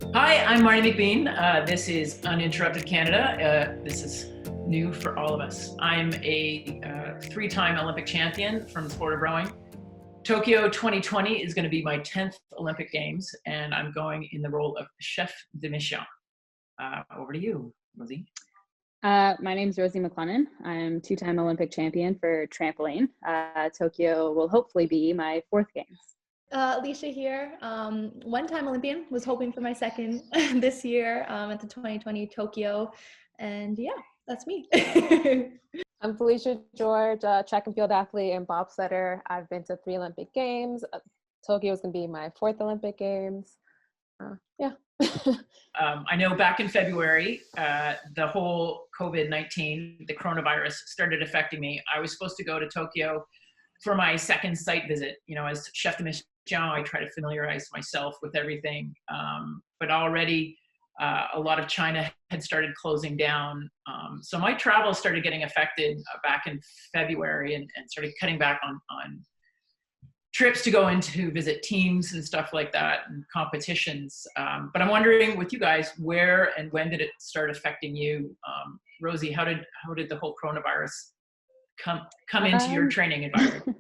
Hi, I'm Marnie McBean. This is Uninterrupted Canada. This is new for all of us. I'm a three-time Olympic champion from the sport of rowing. Tokyo 2020 is going to be my 10th Olympic Games, and I'm going in the role of chef de mission. Over to you, Rosie. My name's Rosie MacLennan. I'm two-time Olympic champion for trampoline. Tokyo will hopefully be my fourth games. Alysha here, one-time Olympian, was hoping for my second this year at the 2020 Tokyo, and yeah, that's me. I'm Phylicia George, track and field athlete and bobsledder. I've been to 3 Olympic Games. Tokyo is going to be my 4th Olympic Games. Yeah. I know back in February, the whole COVID-19, the coronavirus started affecting me. I was supposed to go to Tokyo for my second site visit. You know, as chef de mission, I try to familiarize myself with everything. But already a lot of China had started closing down. So my travel started getting affected back in February and started cutting back on trips to go in to visit teams and stuff like that and competitions. But I'm wondering with you guys, where and when did it start affecting you? Rosie, how did the whole coronavirus come into your training environment?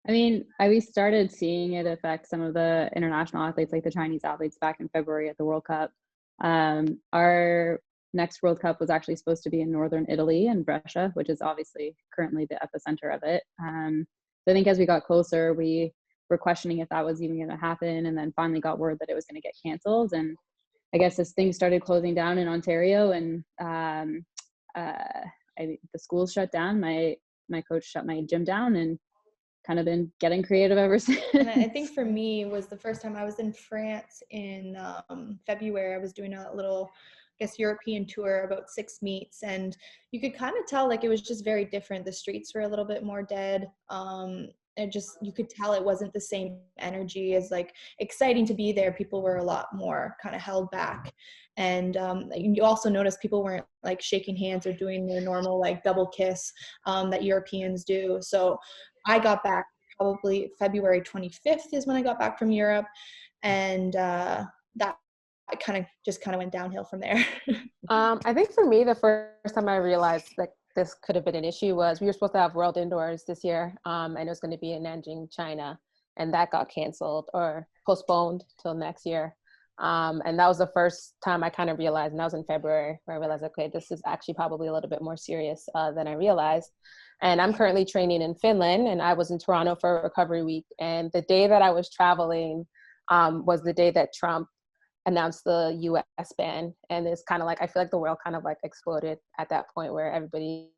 I mean, we started seeing it affect some of the international athletes, like the Chinese athletes, back in February at the World Cup. Our next World Cup was actually supposed to be in northern Italy and Brescia, which is obviously currently the epicenter of it. So I think as we got closer, we were questioning if that was even going to happen, and then finally got word that it was going to get canceled. And I guess as things started closing down in Ontario and the schools shut down, my coach shut my gym down, and kind of been getting creative ever since. And I think for me, it was the first time I was in France in February. I was doing a little, I guess, European tour, about 6 meets, and you could kind of tell like it was just very different. The streets were a little bit more dead. You could tell it wasn't the same energy as like exciting to be there. People were a lot more kind of held back. And you also notice people weren't like shaking hands or doing their normal like double kiss that Europeans do. So I got back probably February 25th is when I got back from Europe. And that kind of went downhill from there. I think for me, the first time I realized that this could have been an issue was we were supposed to have World Indoors this year, and it was going to be in Nanjing, China, and that got canceled or postponed till next year. And that was the first time I kind of realized, and that was in February, where I realized, okay, this is actually probably a little bit more serious than I realized. And I'm currently training in Finland, and I was in Toronto for a recovery week. And the day that I was traveling was the day that Trump announced the US ban. And it's kind of like, I feel like the world kind of like exploded at that point, where everybody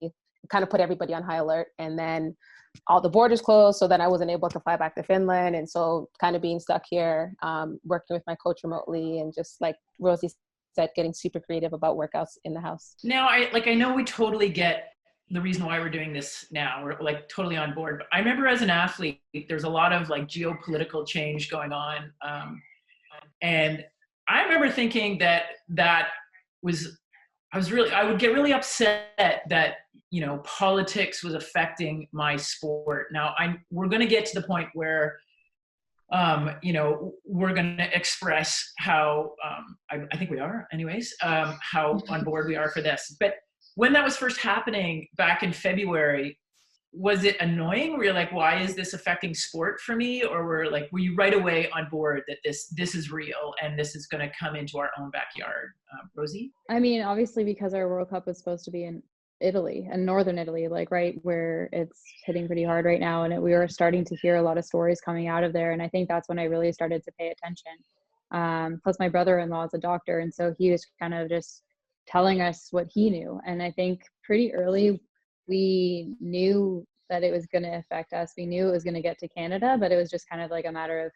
kind of put everybody on high alert. And then all the borders closed, so then I wasn't able to fly back to Finland. And so kind of being stuck here, working with my coach remotely, and just like Rosie said, getting super creative about workouts in the house. Now, I know we totally get the reason why we're doing this now. We're like totally on board. But I remember as an athlete, there's a lot of like geopolitical change going on. And I remember thinking I would get really upset that, you know, politics was affecting my sport. Now we're going to get to the point where, you know, we're going to express how, I think we are anyways, how on board we are for this. But when that was first happening back in February, was it annoying? Were you like, why is this affecting sport for me? Or were you right away on board that this is real and this is going to come into our own backyard? Rosie? I mean, obviously, because our World Cup was supposed to be in Italy and northern Italy, like right where it's hitting pretty hard right now. And we were starting to hear a lot of stories coming out of there. And I think that's when I really started to pay attention. Plus my brother-in-law is a doctor. And so he was kind of just telling us what he knew. And I think pretty early we knew that it was going to affect us. We knew it was going to get to Canada, but it was just kind of like a matter of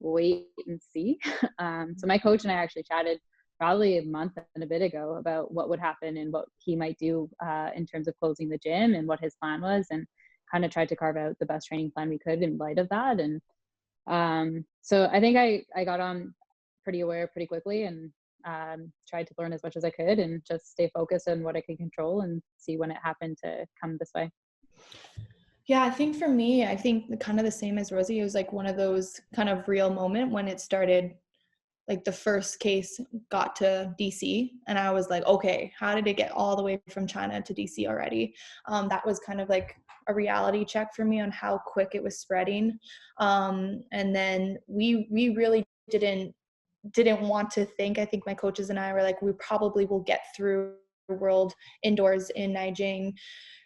wait and see. So my coach and I actually chatted probably a month and a bit ago about what would happen and what he might do in terms of closing the gym and what his plan was, and kind of tried to carve out the best training plan we could in light of that. And so I think I got on pretty aware pretty quickly, and tried to learn as much as I could and just stay focused on what I could control and see when it happened to come this way. Yeah, I think for me, I think kind of the same as Rosie. It was like one of those kind of real moment when it started like the first case got to DC, and I was like, okay, how did it get all the way from China to DC already? That was kind of like a reality check for me on how quick it was spreading. And then we really didn't want to think. I think my coaches and I were like, we probably will get through World Indoors in Nanjing,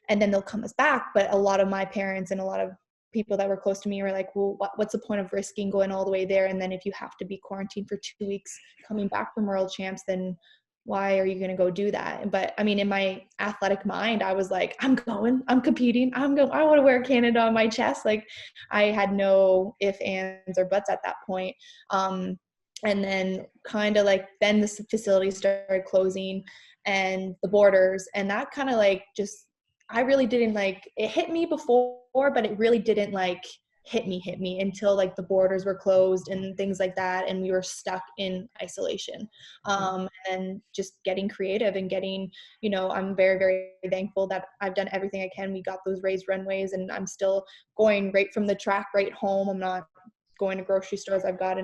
and then they'll come us back. But a lot of my parents and a lot of people that were close to me were like, well, what's the point of risking going all the way there? And then if you have to be quarantined for 2 weeks coming back from World Champs, then why are you going to go do that? But I mean, in my athletic mind, I was like, I'm going, I'm competing, I want to wear Canada on my chest. Like, I had no ifs, ands, or buts at that point. And then kind of like, then the facilities started closing and the borders, and that kind of like just, I really didn't like, it hit me before, but it really didn't like hit me until like the borders were closed and things like that, and we were stuck in isolation. And just getting creative and getting, you know, I'm very, very thankful that I've done everything I can. We got those raised runways, and I'm still going right from the track right home. I'm not going to grocery stores. I got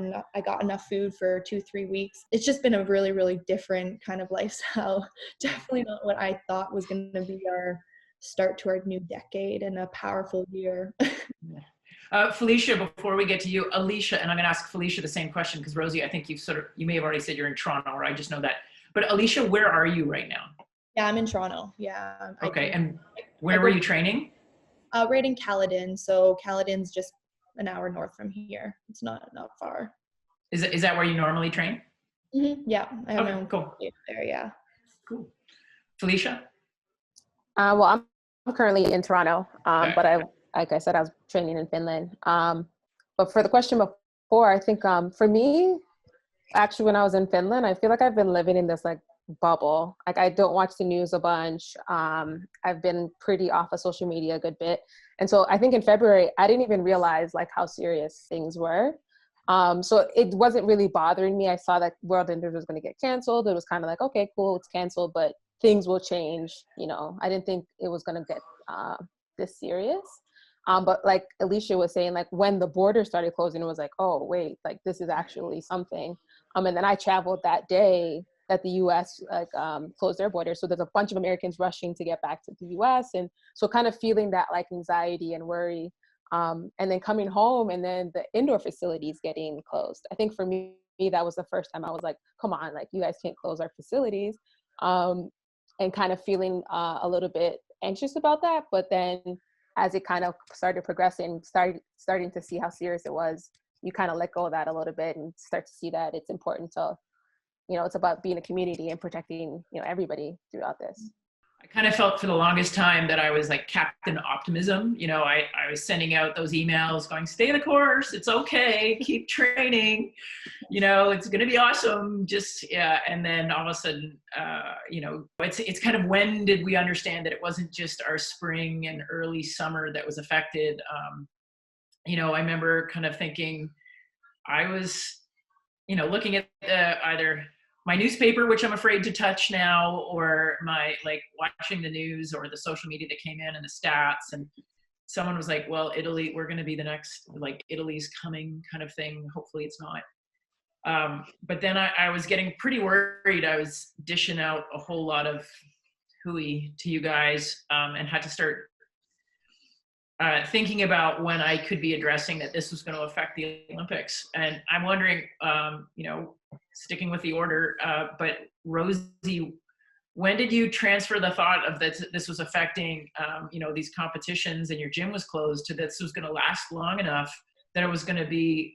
enough food for 2-3 weeks. It's just been a really, really different kind of lifestyle. Definitely not what I thought was going to be our start to our new decade, and a powerful year. Phylicia, before we get to you, Alysha, and I'm going to ask Phylicia the same question because Rosie, I think you may have already said you're in Toronto, or I just know that. But Alysha, where are you right now? Yeah, I'm in Toronto. Yeah. Okay, and where were you training? Right in Caledon. So Caledon's just an hour north from here. It's not far. Is that where you normally train? Mm-hmm. Yeah. I have okay, my own cool. There, yeah. Cool. Phylicia? Well, I'm currently in Toronto, Okay. but like I said, I was training in Finland. But for the question before, I think for me, actually, when I was in Finland, I feel like I've been living in this like bubble. Like, I don't watch the news a bunch. I've been pretty off of social media a good bit. And so I think in February, I didn't even realize like how serious things were. So it wasn't really bothering me. I saw that World Indoors was going to get canceled. It was kind of like, okay, cool, it's canceled, but things will change. You know, I didn't think it was going to get this serious. But like Alysha was saying, like when the border started closing, it was like, oh, wait, like this is actually something. And then I traveled that day that the US closed their borders. So there's a bunch of Americans rushing to get back to the US. And so kind of feeling that like anxiety and worry. And then coming home and then the indoor facilities getting closed. I think for me, that was the first time I was like, come on, like you guys can't close our facilities. And kind of feeling a little bit anxious about that. But then as it kind of started progressing, starting to see how serious it was, you kind of let go of that a little bit and start to see that it's important to, you know, it's about being a community and protecting, you know, everybody throughout this. I kind of felt for the longest time that I was like Captain Optimism. You know, I was sending out those emails going, stay the course, it's okay, keep training, you know, it's going to be awesome. Just, yeah. And then all of a sudden, you know, it's kind of, when did we understand that it wasn't just our spring and early summer that was affected? You know, I remember kind of thinking, I was, you know, looking at either my newspaper, which I'm afraid to touch now, or my, like, watching the news or the social media that came in and the stats. And someone was like, well, Italy, we're going to be the next, like, Italy's coming kind of thing. Hopefully it's not. But then I was getting pretty worried. I was dishing out a whole lot of hooey to you guys, and had to start thinking about when I could be addressing that this was going to affect the Olympics. And I'm wondering, you know, sticking with the order, but Rosie, when did you transfer the thought of that this was affecting, you know, these competitions, and your gym was closed, to this was going to last long enough that it was going to be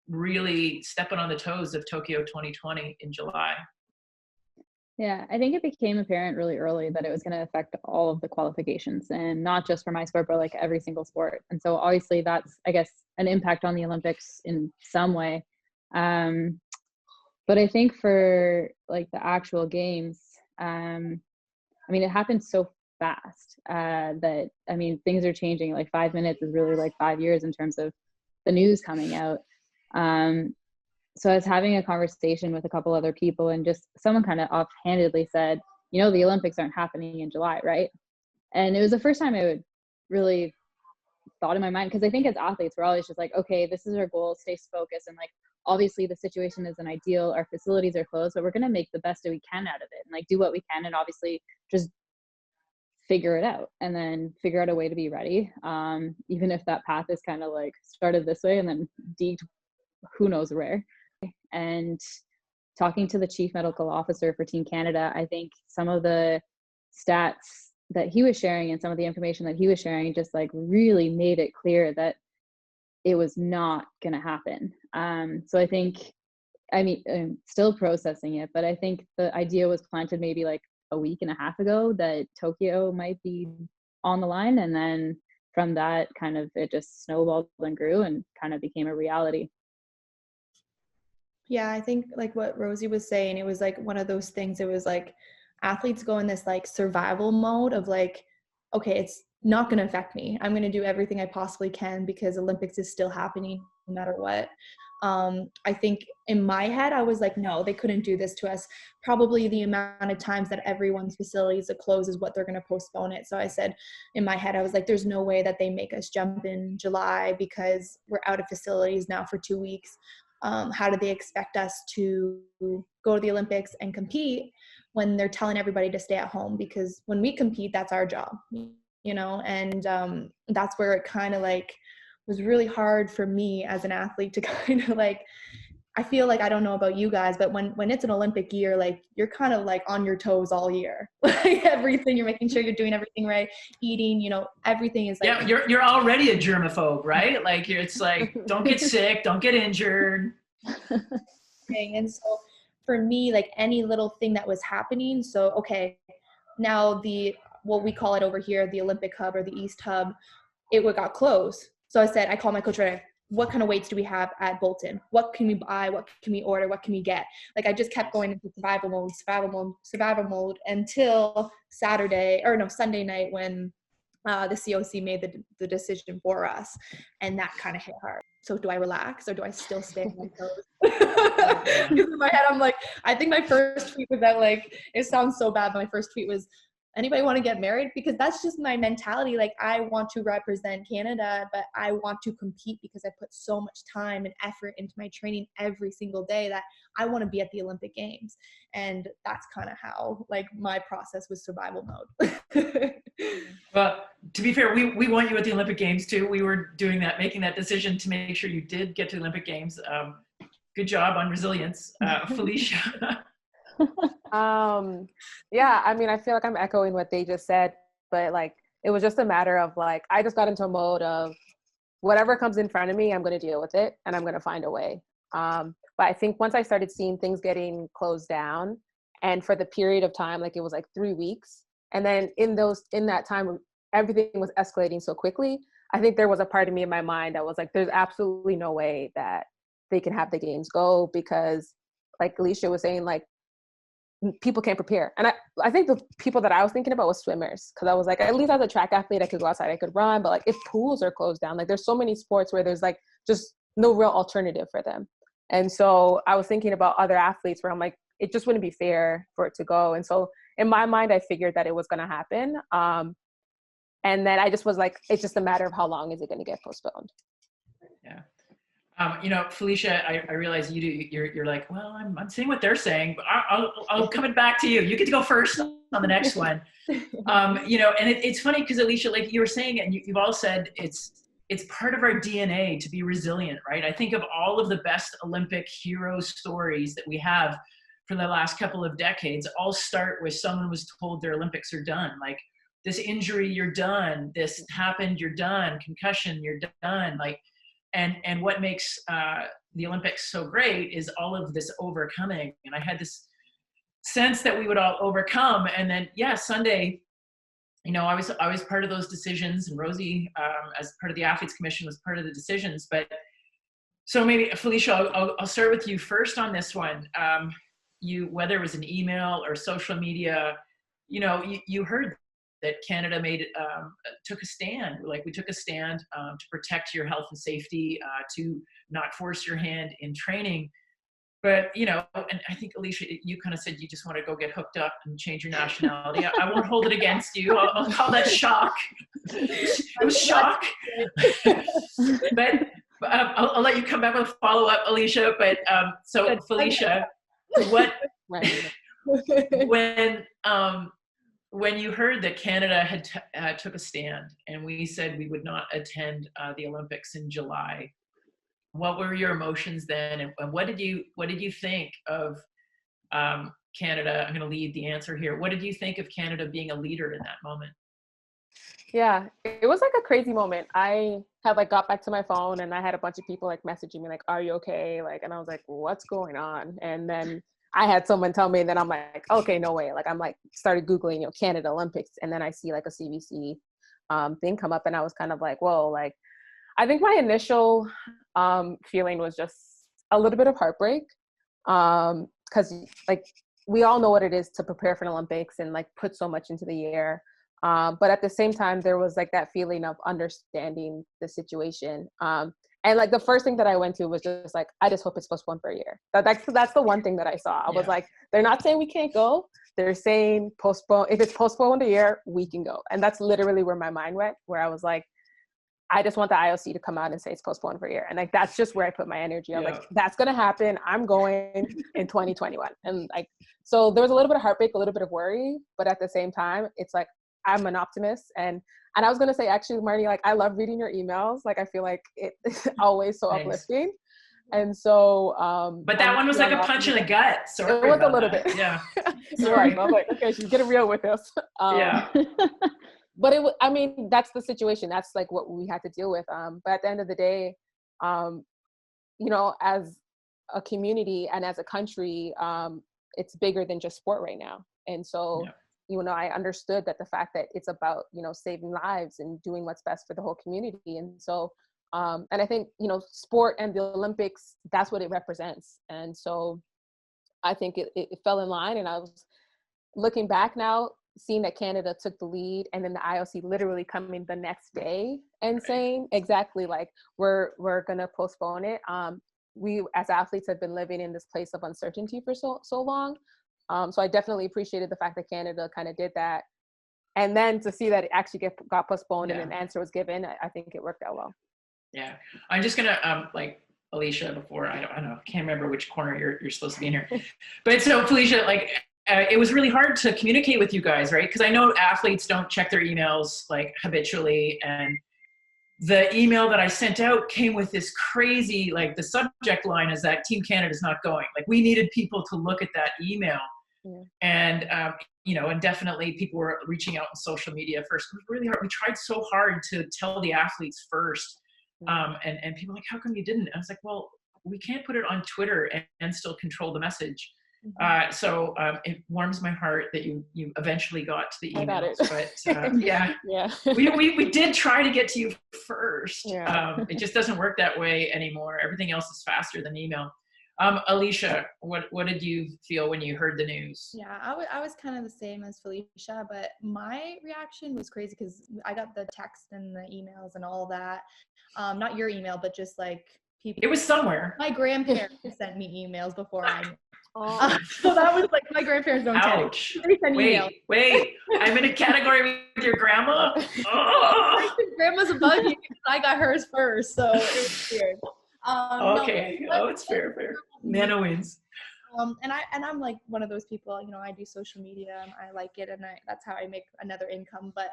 really stepping on the toes of Tokyo 2020 in July? Yeah, I think it became apparent really early that it was going to affect all of the qualifications, and not just for my sport, but like every single sport. And so obviously that's, I guess, an impact on the Olympics in some way. But I think for like the actual games, I mean, it happened so fast that, I mean, things are changing. Like 5 minutes is really like 5 years in terms of the news coming out. So I was having a conversation with a couple other people, and just someone kind of offhandedly said, you know, the Olympics aren't happening in July, right? And it was the first time I would really thought in my mind, because I think as athletes, we're always just like, okay, this is our goal, stay focused, and like obviously the situation isn't ideal. Our facilities are closed, but we're going to make the best that we can out of it and like do what we can, and obviously just figure it out and then figure out a way to be ready. Even if that path is kind of like started this way and then deed who knows where. And talking to the chief medical officer for Team Canada, I think some of the stats that he was sharing and some of the information that he was sharing just like really made it clear that it was not going to happen. So I think, I mean, I'm still processing it, but I think the idea was planted maybe like a week and a half ago that Tokyo might be on the line. And then from that kind of, it just snowballed and grew and kind of became a reality. Yeah, I think like what Rosie was saying, it was like one of those things. It was like athletes go in this like survival mode of like, okay, it's not going to affect me. I'm going to do everything I possibly can because Olympics is still happening no matter what. I think in my head, I was like, no, they couldn't do this to us. Probably the amount of times that everyone's facilities are closed is what they're going to postpone it. So I said in my head, I was like, there's no way that they make us jump in July because we're out of facilities now for 2 weeks. How do they expect us to go to the Olympics and compete when they're telling everybody to stay at home? Because when we compete, that's our job, you know, and that's where it kind of like was really hard for me as an athlete to kind of like, I feel like, I don't know about you guys, but when it's an Olympic year, like you're kind of like on your toes all year, like everything, you're making sure you're doing everything right, eating, you know, everything is like. Yeah, you're already a germaphobe, right? Like it's like, don't get sick, don't get injured. And so for me, like any little thing that was happening, so, okay, now what we call it over here, the Olympic hub or the East hub, it got closed. So I called my coach right away. What kind of weights do we have at Bolton? What can we buy? What can we order? What can we get? Like I just kept going into survival mode until Sunday night when the COC made the decision for us. And that kind of hit hard. So do I relax or do I still stay on my toes? Because in my head, I'm like, I think my first tweet was that like, it sounds so bad, but my first tweet was, anybody want to get married? Because that's just my mentality. Like I want to represent Canada, but I want to compete because I put so much time and effort into my training every single day that I want to be at the Olympic Games. And that's kind of how like my process was survival mode. Well, to be fair, we want you at the Olympic Games too. We were making that decision to make sure you did get to the Olympic Games. Good job on resilience, Phylicia. Yeah, I mean, I feel like I'm echoing what they just said, but like, it was just a matter of like, I just got into a mode of whatever comes in front of me, I'm going to deal with it and I'm going to find a way. But I think once I started seeing things getting closed down and for the period of time, like it was like 3 weeks. And then in that time, everything was escalating so quickly. I think there was a part of me in my mind that was like, there's absolutely no way that they can have the games go because like Alysha was saying, like, people can't prepare. And I think the people that I was thinking about was swimmers. Cause I was like, at least as a track athlete, I could go outside, I could run. But like if pools are closed down, like there's so many sports where there's like just no real alternative for them. And so I was thinking about other athletes where I'm like, it just wouldn't be fair for it to go. And so in my mind, I figured that it was going to happen. And then I just was like, it's just a matter of how long is it going to get postponed. Yeah. You know, Phylicia, I realize you're like, well, I'm seeing what they're saying, but I'll coming back to you. You get to go first on the next one. You know, and it's funny because Alysha, like you were saying, and you've all said, it's part of our DNA to be resilient, right? I think of all of the best Olympic hero stories that we have for the last couple of decades, all start with someone was told their Olympics are done. Like this injury, you're done. This happened, you're done. Concussion, you're done. Like, and what makes the Olympics so great is all of this overcoming. And I had this sense that we would all overcome. And then, yeah, Sunday, you know, I was part of those decisions, and Rosie, as part of the Athletes Commission, was part of the decisions. But so maybe Phylicia, I'll start with you first on this one. Whether it was an email or social media, you know, you heard that Canada took a stand. Like we took a stand to protect your health and safety, to not force your hand in training. But, you know, and I think Alysha, you kind of said you just want to go get hooked up and change your nationality. I won't hold it against you. I'll call that shock. It was shock. But I'll let you come back with a follow-up, Alysha. But so Phylicia, what when you heard that Canada had took a stand and we said we would not attend the Olympics in July, what were your emotions then, and what did you think of Canada? I'm going to lead the answer here. What did you think of Canada being a leader in that moment? Yeah, it was like a crazy moment. I had like got back to my phone and I had a bunch of people like messaging me like, "Are you okay?" Like, and I was like, "What's going on?" And then I had someone tell me, and then I'm like, "Okay, no way!" Like, I'm like started googling, Canada Olympics, and then I see like a CBC thing come up, and I was kind of like, "Whoa!" Like, I think my initial feeling was just a little bit of heartbreak, because like we all know what it is to prepare for an Olympics and like put so much into the year. But at the same time, there was like that feeling of understanding the situation. And like the first thing that I went to was just like, I just hope it's postponed for a year. That's the one thing that I saw. I was like, they're not saying we can't go. They're saying postpone. If it's postponed a year, we can go. And that's literally where my mind went, where I was like, I just want the IOC to come out and say it's postponed for a year. And like, that's just where I put my energy. I was like, that's going to happen. I'm going in 2021. And like, so there was a little bit of heartbreak, a little bit of worry, but at the same time, it's like, I'm an optimist. And I was going to say, actually, Marnie, like, I love reading your emails. Like, I feel like it's always so uplifting. And so, but that one was like a punch in the gut. Sorry, it was a little bit. Yeah. Sorry. I was like, okay, she's getting real with this. But I mean, that's the situation. That's like what we had to deal with. But at the end of the day, as a community and as a country, it's bigger than just sport right now. And so, I understood that the fact that it's about, saving lives and doing what's best for the whole community. And so, and I think, sport and the Olympics, that's what it represents. And so I think it fell in line. And I was looking back now, seeing that Canada took the lead, and then the IOC literally coming the next day and saying exactly like, we're going to postpone it. We as athletes have been living in this place of uncertainty for so long. So I definitely appreciated the fact that Canada kind of did that. And then to see that it actually got postponed and an answer was given, I think it worked out well. Yeah. I'm just going to, like, Alysha, before, I don't know, can't remember which corner you're supposed to be in here. But so Phylicia, like, it was really hard to communicate with you guys, right? Because I know athletes don't check their emails like habitually. And the email that I sent out came with this crazy, like the subject line is that Team Canada's not going. Like we needed people to look at that email. And, and definitely people were reaching out on social media first. It was really hard. We tried so hard to tell the athletes first. And people were like, how come you didn't? I was like, well, we can't put it on Twitter and still control the message. So it warms my heart that you eventually got to the emails, but we did try to get to you first. It just doesn't work that way anymore. Everything else is faster than email. Alysha, what did you feel when you heard the news? Yeah, I was kind of the same as Phylicia, but my reaction was crazy because I got the text and the emails and all that. Not your email, but just like people. It was somewhere. My grandparents sent me emails before I knew. So that was like my grandparents don't Ouch. They send emails. Wait, I'm in a category with your grandma. Grandma's above you because I got hers first, so it was weird. Okay, it's fair. Nano wins. And I'm like one of those people, I do social media and I like it, and that's how I make another income. But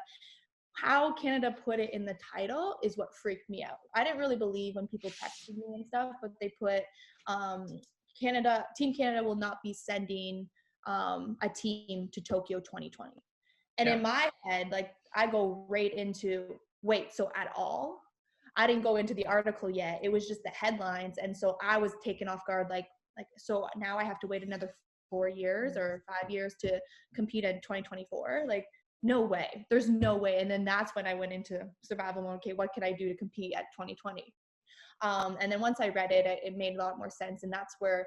how Canada put it in the title is what freaked me out. I didn't really believe when people texted me and stuff, but they put Team Canada will not be sending a team to Tokyo 2020. And in my head, like I go right into, wait, so at all? I didn't go into the article yet. It was just the headlines. And so I was taken off guard, like, so now I have to wait another 4 years or 5 years to compete in 2024. Like, no way. There's no way. And then that's when I went into survival mode. Okay, what can I do to compete at 2020? And then once I read it, it made a lot more sense. And that's where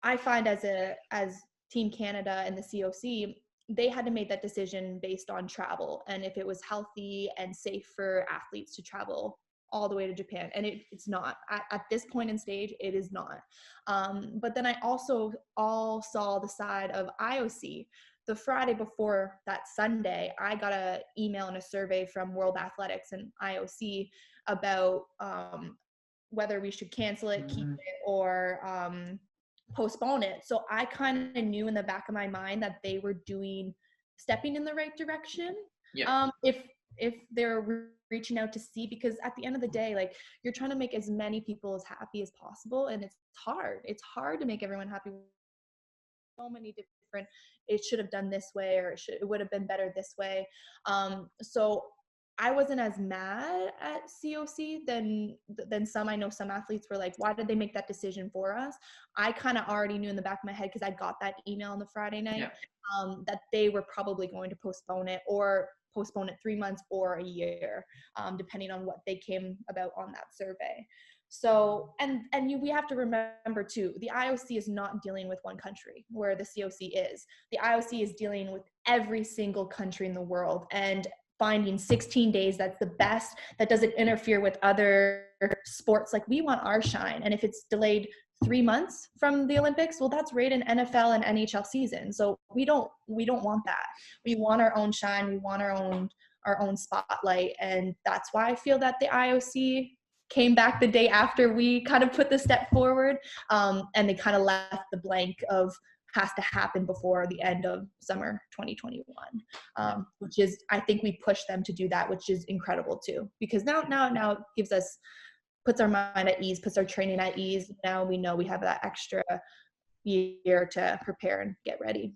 I find as Team Canada and the COC, they had to make that decision based on travel and if it was healthy and safe for athletes to travel all the way to Japan. And it's not. At this point in stage, it is not. But then I also all saw the side of IOC. The Friday before that Sunday, I got an email and a survey from World Athletics and IOC about whether we should cancel it, keep Mhm. it, or postpone it. So I kind of knew in the back of my mind that they were stepping in the right direction. Yeah. If they're reaching out to see, because at the end of the day, like, you're trying to make as many people as happy as possible, and it's hard to make everyone happy. So many different, it should have done this way, or it would have been better this way. So I wasn't as mad at COC than some. I know some athletes were like, why did they make that decision for us? I kind of already knew in the back of my head, because I got that email on the Friday night, that they were probably going to postpone it 3 months or a year, depending on what they came about on that survey. So, we have to remember too, the IOC is not dealing with one country where the COC is. The IOC is dealing with every single country in the world, and finding 16 days that's the best, that doesn't interfere with other sports. Like, we want our shine, and if it's delayed 3 months from the Olympics, well, that's right in NFL and NHL season. So we don't want that. We want our own shine. We want our own spotlight, and that's why I feel that the IOC came back the day after we kind of put the step forward, and they kind of left the blank of has to happen before the end of summer 2021, which is, I think we pushed them to do that, which is incredible too, because now it puts our mind at ease, puts our training at ease. Now we know we have that extra year to prepare and get ready.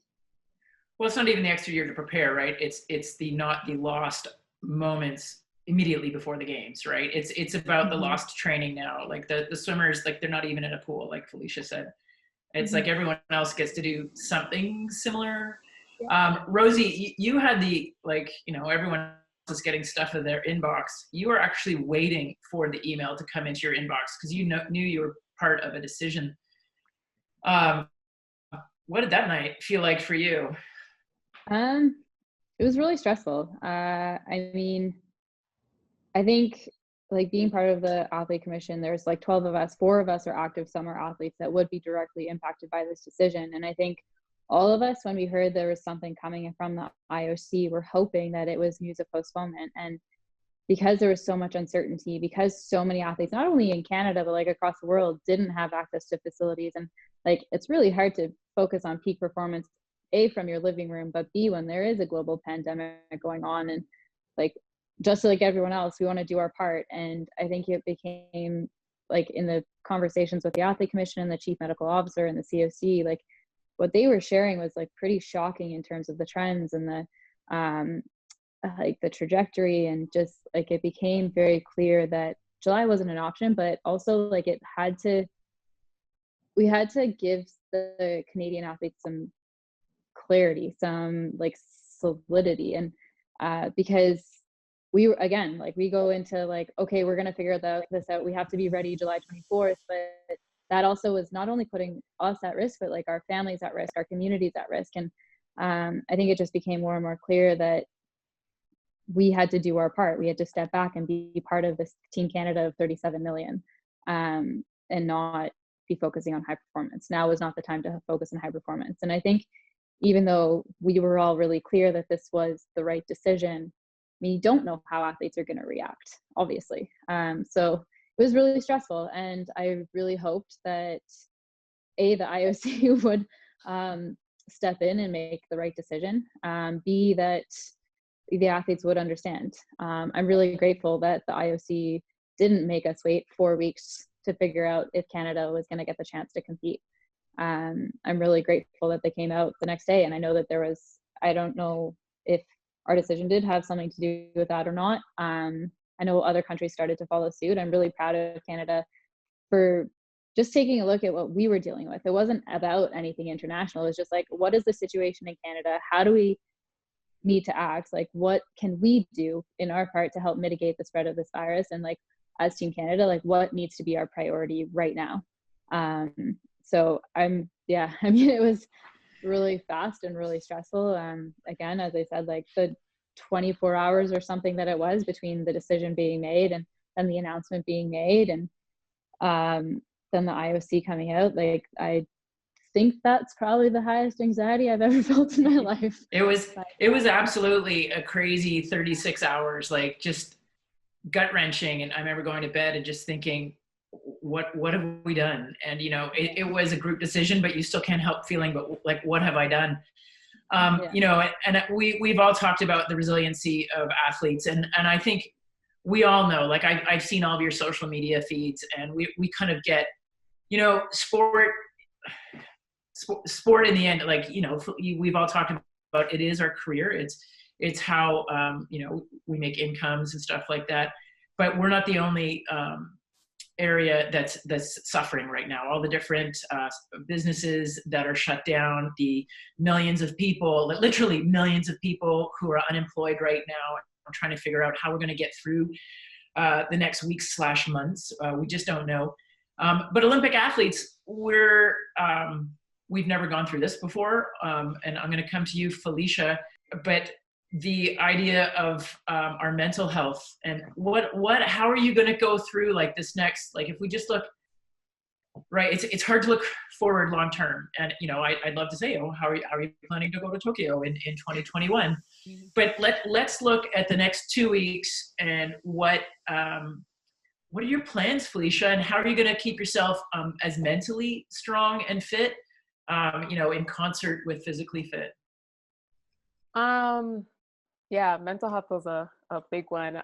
Well, it's not even the extra year to prepare, right? It's the not the lost moments immediately before the games, right? It's about the lost training now. Like the swimmers, like, they're not even in a pool, like Phylicia said. It's like everyone else gets to do something similar. Rosie, you had everyone else is getting stuff in their inbox. You were actually waiting for the email to come into your inbox because you knew you were part of a decision. What did that night feel like for you? It was really stressful. I mean, I think, like, being part of the athlete commission, there's like 12 of us, 4 of us are active summer athletes that would be directly impacted by this decision. And I think all of us, when we heard there was something coming from the IOC, were hoping that it was news of postponement. And because there was so much uncertainty, because so many athletes, not only in Canada, but like across the world, didn't have access to facilities. And like, it's really hard to focus on peak performance, A, from your living room, but B, when there is a global pandemic going on. And like, just like everyone else, we want to do our part. And I think it became, like, in the conversations with the athlete commission and the chief medical officer and the COC, like, what they were sharing was like pretty shocking in terms of the trends and the like the trajectory, and just like it became very clear that July wasn't an option, but also like we had to give the Canadian athletes some clarity, some like solidity, and because we were, again, like, we go into like, okay, we're going to figure this out. We have to be ready July 24th. But that also was not only putting us at risk, but like our families at risk, our communities at risk. And I think it just became more and more clear that we had to do our part. We had to step back and be part of this Team Canada of 37 million, and not be focusing on high performance. Now is not the time to focus on high performance. And I think even though we were all really clear that this was the right decision, we don't know how athletes are going to react, obviously. So it was really stressful, and I really hoped that A, the IOC would step in and make the right decision, B, that the athletes would understand. I'm really grateful that the IOC didn't make us wait 4 weeks to figure out if Canada was going to get the chance to compete. I'm really grateful that they came out the next day, and I know that there was, I don't know if our decision did have something to do with that or not. I know other countries started to follow suit. I'm really proud of Canada for just taking a look at what we were dealing with. It wasn't about anything international. It was just like, what is the situation in Canada? How do we need to act? Like, what can we do in our part to help mitigate the spread of this virus? And like, as Team Canada, like, what needs to be our priority right now? So I mean, it was really fast and really stressful. Again, as I said, like the 24 hours or something that it was between the decision being made and then the announcement being made, and then the IOC coming out, like, I think that's probably the highest anxiety I've ever felt in my life. It was absolutely a crazy 36 hours, like just gut wrenching. And I remember going to bed and just thinking, what have we done? And, you know, it was a group decision, but you still can't help feeling, but like, what have I done? You know, and we've all talked about the resiliency of athletes. And I think we all know, like I've seen all of your social media feeds, and we kind of get, you know, sport in the end, like, you know, we've all talked about, it is our career. It's how, you know, we make incomes and stuff like that, but we're not the only, area that's suffering right now. All the different businesses that are shut down, the millions of people, literally millions of people who are unemployed right now. I'm trying to figure out how we're going to get through the next weeks / months. We just don't know. But Olympic athletes, we've never gone through this before. And I'm going to come to you, Phylicia, but the idea of our mental health, and how are you going to go through like this next, like if we just look, right, it's hard to look forward long term. And, you know, I'd love to say, oh, how are you planning to go to Tokyo in 2021? But let's look at the next 2 weeks, and what are your plans, Phylicia, and how are you going to keep yourself as mentally strong and fit, you know, in concert with physically fit? Yeah, mental health was a big one.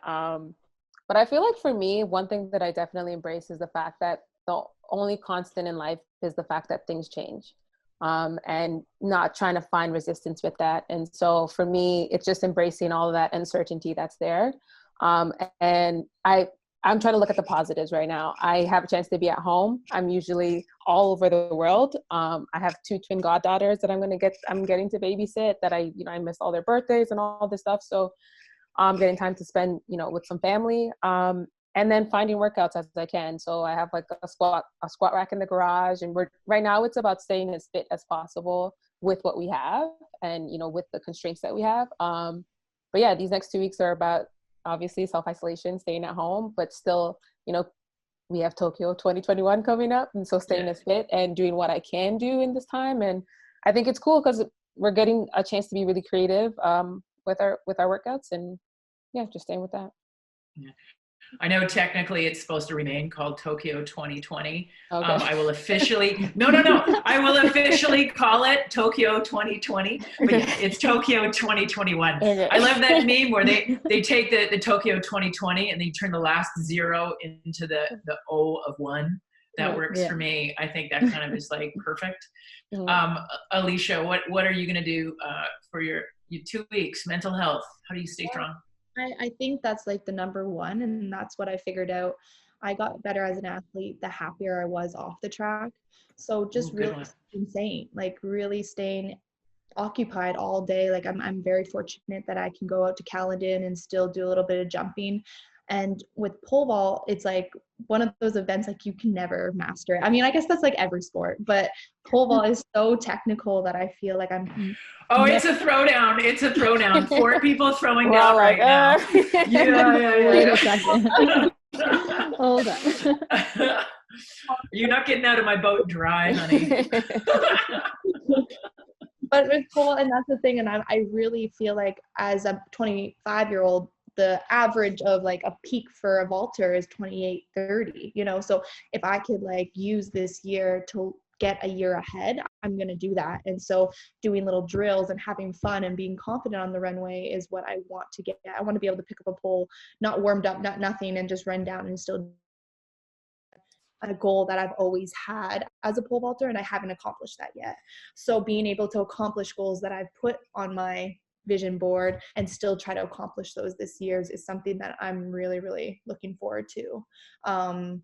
But I feel like for me, one thing that I definitely embrace is the fact that the only constant in life is the fact that things change, and not trying to find resistance with that. And so for me, it's just embracing all of that uncertainty that's there. And I'm trying to look at the positives right now. I have a chance to be at home. I'm usually all over the world. I have 2 twin goddaughters that I'm getting to babysit, that I miss all their birthdays and all this stuff. So I'm getting time to spend, you know, with some family. And then finding workouts as I can. So I have like a squat rack in the garage, and right now it's about staying as fit as possible with what we have, and, you know, with the constraints that we have. But yeah, these next 2 weeks are about, obviously, self-isolation, staying at home, but still, you know, we have Tokyo 2021 coming up. And so staying as fit and doing what I can do in this time. And I think it's cool because we're getting a chance to be really creative with our workouts, and yeah, just staying with that. Yeah. I know technically it's supposed to remain called Tokyo 2020. Okay. I will officially, I will officially call it Tokyo 2020, but yeah, it's Tokyo 2021. Okay. I love that meme where they take the Tokyo 2020 and they turn the last 0 into the O of 1. That works for me. I think that kind of is like perfect. Alysha, what are you going to do for your 2 weeks? Mental health. How do you stay strong? I think that's like the number one, and that's what I figured out. I got better as an athlete the happier I was off the track. So just really insane, like really staying occupied all day. Like I'm very fortunate that I can go out to Caledon and still do a little bit of jumping. And with pole vault, it's like one of those events like you can never master it. I mean, I guess that's like every sport, but pole vault is so technical that I feel like I'm. Oh, it's a throwdown. It's a throwdown. 4 people throwing down right now. Yeah. Wait a second. Hold on. You're not getting out of my boat dry, honey. But with pole, and that's the thing, and I really feel like as a 25-year-old, the average of like a peak for a vaulter is 28, 30, you know? So if I could like use this year to get a year ahead, I'm going to do that. And so doing little drills and having fun and being confident on the runway is what I want to get. I want to be able to pick up a pole, not warmed up, not nothing, and just run down and still a goal that I've always had as a pole vaulter, and I haven't accomplished that yet. So being able to accomplish goals that I've put on my vision board and still try to accomplish those this year is something that I'm really, really looking forward to. And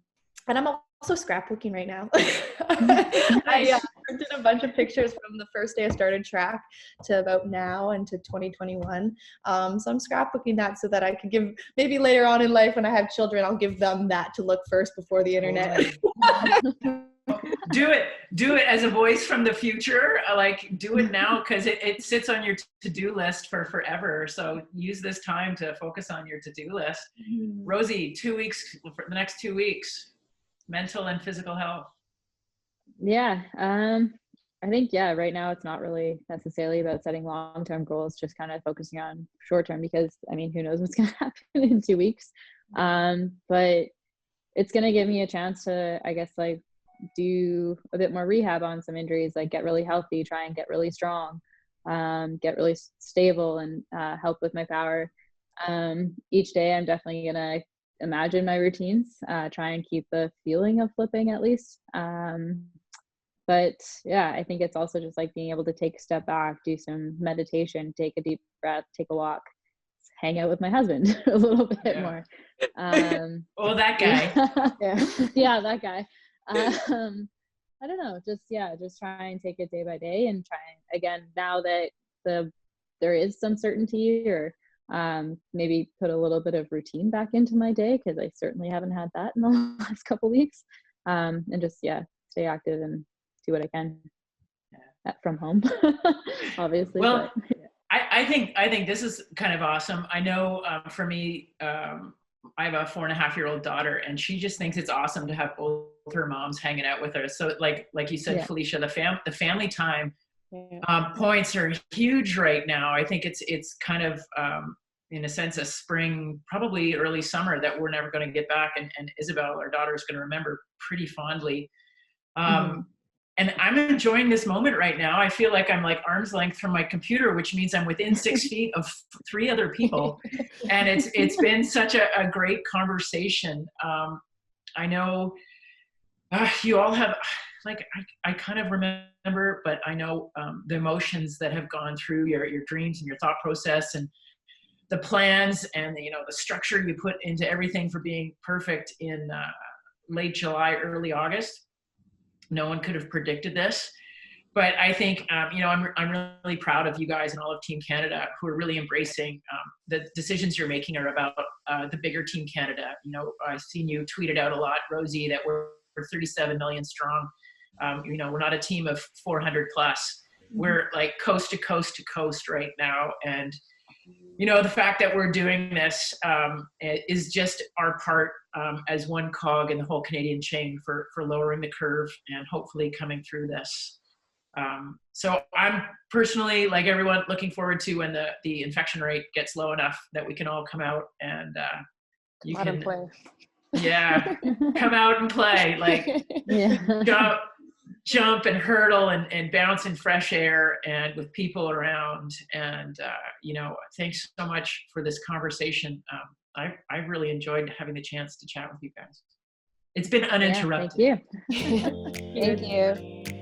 I'm also scrapbooking right now. I did a bunch of pictures from the first day I started track to about now and to 2021. So I'm scrapbooking that so that I can give, maybe later on in life when I have children, I'll give them that to look first before the internet. Do it as a voice from the future. Like, do it now, because it sits on your to-do list for forever. So use this time to focus on your to-do list. Rosie, 2 weeks, for the next 2 weeks, mental and physical health. Yeah. I think, right now it's not really necessarily about setting long-term goals, just kind of focusing on short-term, because I mean, who knows what's going to happen in 2 weeks. But it's going to give me a chance to, I guess, like do a bit more rehab on some injuries, like get really healthy, try and get really strong, get really stable, and help with my power. Each day I'm definitely going to imagine my routines, try and keep the feeling of flipping at least. But yeah, I think it's also just like being able to take a step back, do some meditation, take a deep breath, take a walk, hang out with my husband a little bit more. Oh, that guy. Yeah, that guy. I don't know, just try and take it day by day, and try and, again, now that there is some certainty, or maybe put a little bit of routine back into my day, because I certainly haven't had that in the last couple weeks. And just stay active and do what I can from home, obviously. Well, but, I think this is kind of awesome. I know for me, I have a 4.5-year-old daughter, and she just thinks it's awesome to have both her moms hanging out with her. So like you said, Phylicia, the family time points are huge right now. I think it's kind of in a sense a spring, probably early summer, that we're never going to get back, and Isabel, our daughter, is going to remember pretty fondly. And I'm enjoying this moment right now. I feel like I'm like arm's length from my computer, which means I'm within 6 feet of 3 other people. And it's been such a great conversation. I know you all have, like, I kind of remember, but I know the emotions that have gone through your dreams and your thought process, and the plans, and the structure you put into everything for being perfect in late July, early August. No one could have predicted this, but I think, I'm really proud of you guys and all of Team Canada, who are really embracing the decisions you're making are about the bigger Team Canada. I've seen you tweeted out a lot, Rosie, that we're 37 million strong. We're not a team of 400 plus. We're like coast to coast to coast right now. And, the fact that we're doing this is just our part as one cog in the whole Canadian chain for lowering the curve and hopefully coming through this. So I'm personally, like everyone, looking forward to when the infection rate gets low enough that we can all come out and you can play. Come out and play, like jump and hurdle and bounce in fresh air and with people around. And thanks so much for this conversation. I've really enjoyed having the chance to chat with you guys. It's been uninterrupted. Thank you. Thank you.